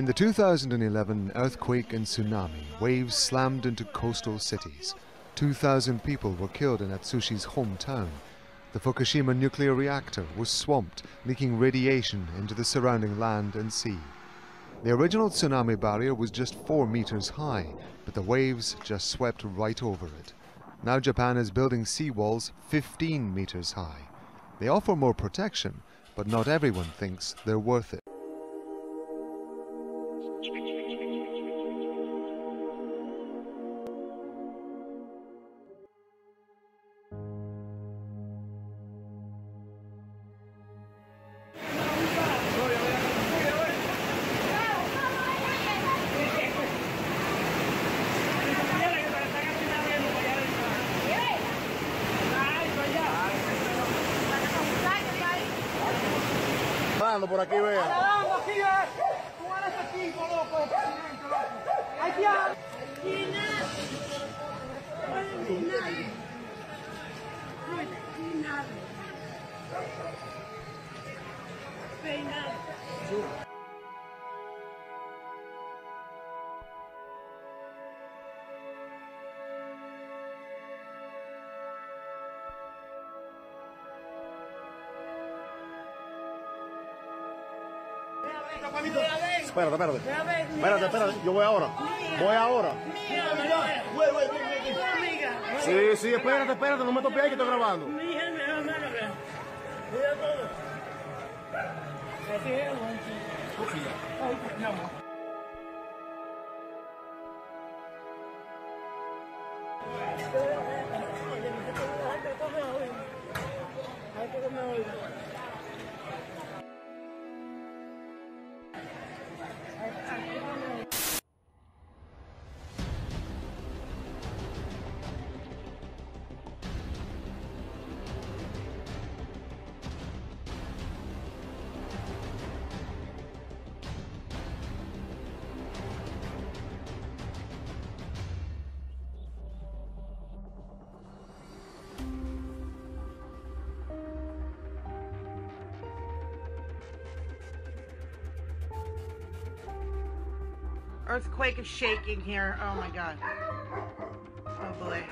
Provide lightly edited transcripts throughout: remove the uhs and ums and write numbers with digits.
the 2011 earthquake and tsunami, waves slammed into coastal cities. 2,000 people were killed in Atsushi's hometown. The Fukushima nuclear reactor was swamped, leaking radiation into the surrounding land and sea. The original tsunami barrier was just 4 meters high, but the waves just swept right over it. Now Japan is building seawalls 15 meters high. They offer more protection, but not everyone thinks they're worth it. Por aquí, vea. Espérate, yo voy ahora. Sí, espérate, no me topes ahí que estoy grabando. Earthquake is shaking here. Oh my God. Oh boy.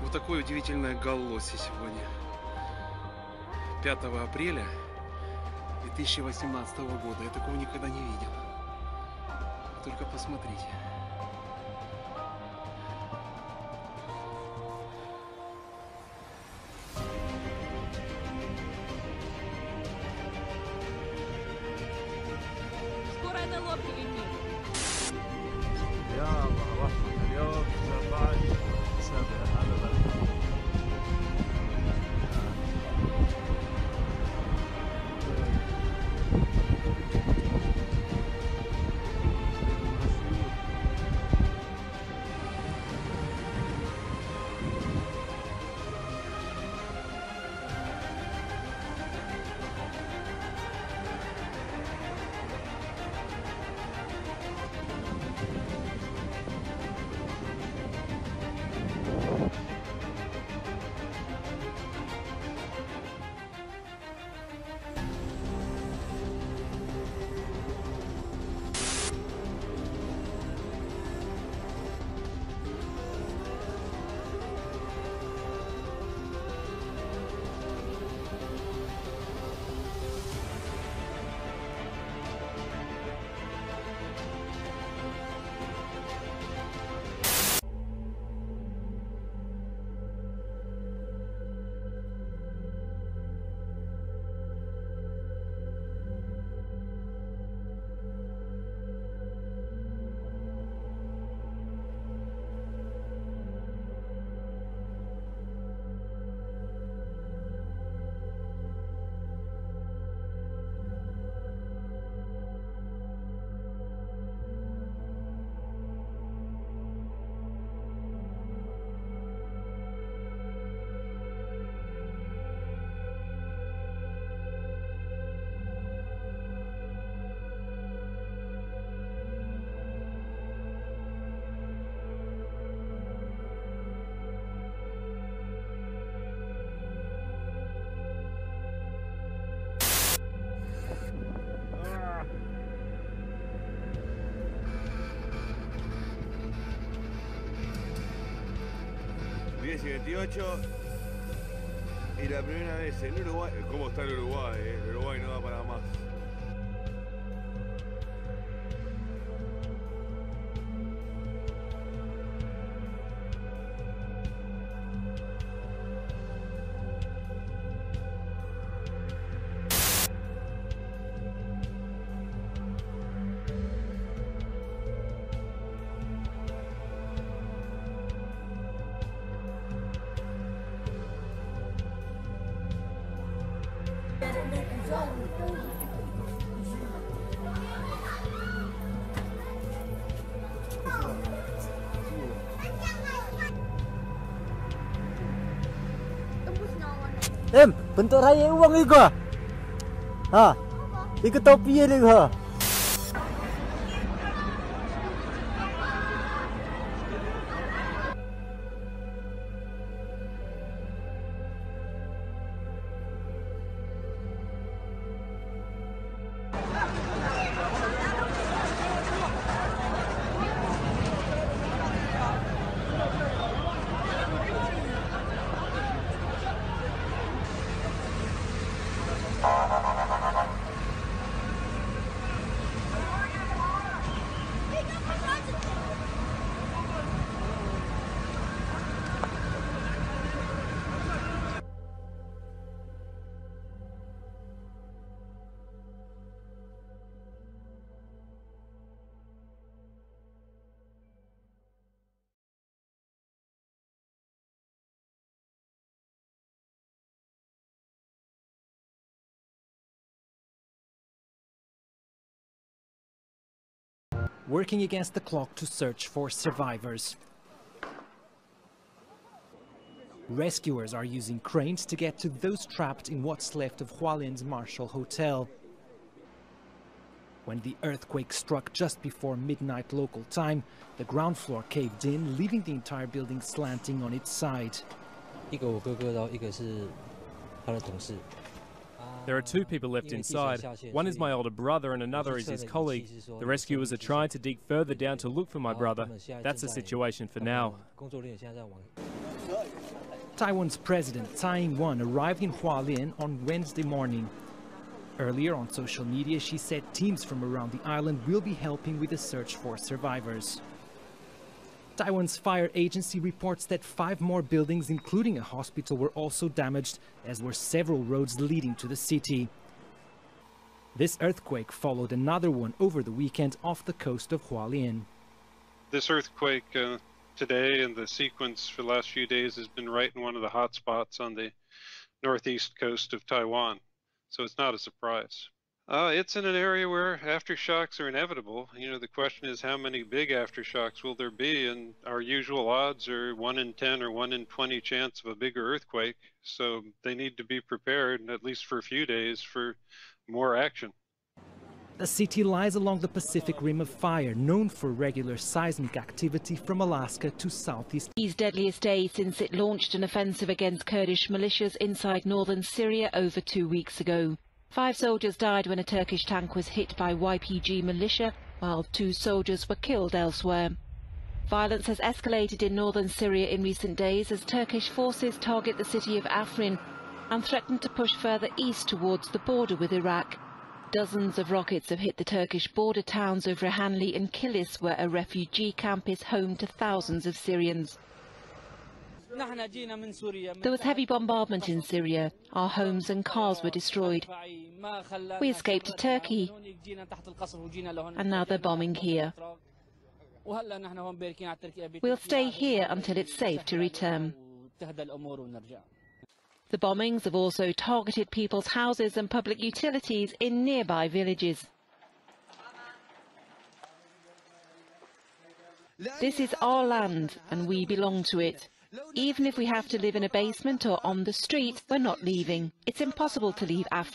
Вот такое удивительное галлоси сегодня. 5 апреля 2018 года. Я такого никогда не видел. Только посмотрите. Скоро это лоб прилетит. 1078 y la primera vez en Uruguay. ¿Cómo está el Uruguay? El Uruguay no da para más. Bentuk raya uang itu ke? Ha? Ikut topi dia ke? Working against the clock to search for survivors. Rescuers are using cranes to get to those trapped in what's left of Hualien's Marshall Hotel. When the earthquake struck just before midnight local time, the ground floor caved in, leaving the entire building slanting on its side. There are two people left inside. One is my older brother and another is his colleague. The rescuers are trying to dig further down to look for my brother. That's the situation for now. Taiwan's President Tsai Ing-wen arrived in Hualien on Wednesday morning. Earlier on social media, she said teams from around the island will be helping with the search for survivors. Taiwan's fire agency reports that 5 more buildings, including a hospital, were also damaged, as were several roads leading to the city. This earthquake followed another one over the weekend off the coast of Hualien. This earthquake today and the sequence for the last few days has been right in one of the hot spots on the northeast coast of Taiwan, so it's not a surprise. It's in an area where aftershocks are inevitable. You know, the question is how many big aftershocks will there be, and our usual odds are 1 in 10 or 1 in 20 chance of a bigger earthquake, so they need to be prepared, at least for a few days, for more action. The city lies along the Pacific Rim of Fire, known for regular seismic activity from Alaska to southeast. His deadliest day since it launched an offensive against Kurdish militias inside northern Syria over 2 weeks ago. 5 soldiers died when a Turkish tank was hit by YPG militia, while 2 soldiers were killed elsewhere. Violence has escalated in northern Syria in recent days as Turkish forces target the city of Afrin and threaten to push further east towards the border with Iraq. Dozens of rockets have hit the Turkish border towns of Rehanli and Kilis, where a refugee camp is home to thousands of Syrians. There was heavy bombardment in Syria. Our homes and cars were destroyed. We escaped to Turkey, and now they're bombing here. We'll stay here until it's safe to return. The bombings have also targeted people's houses and public utilities in nearby villages. This is our land, and we belong to it. Even if we have to live in a basement or on the street, we're not leaving. It's impossible to leave Africa.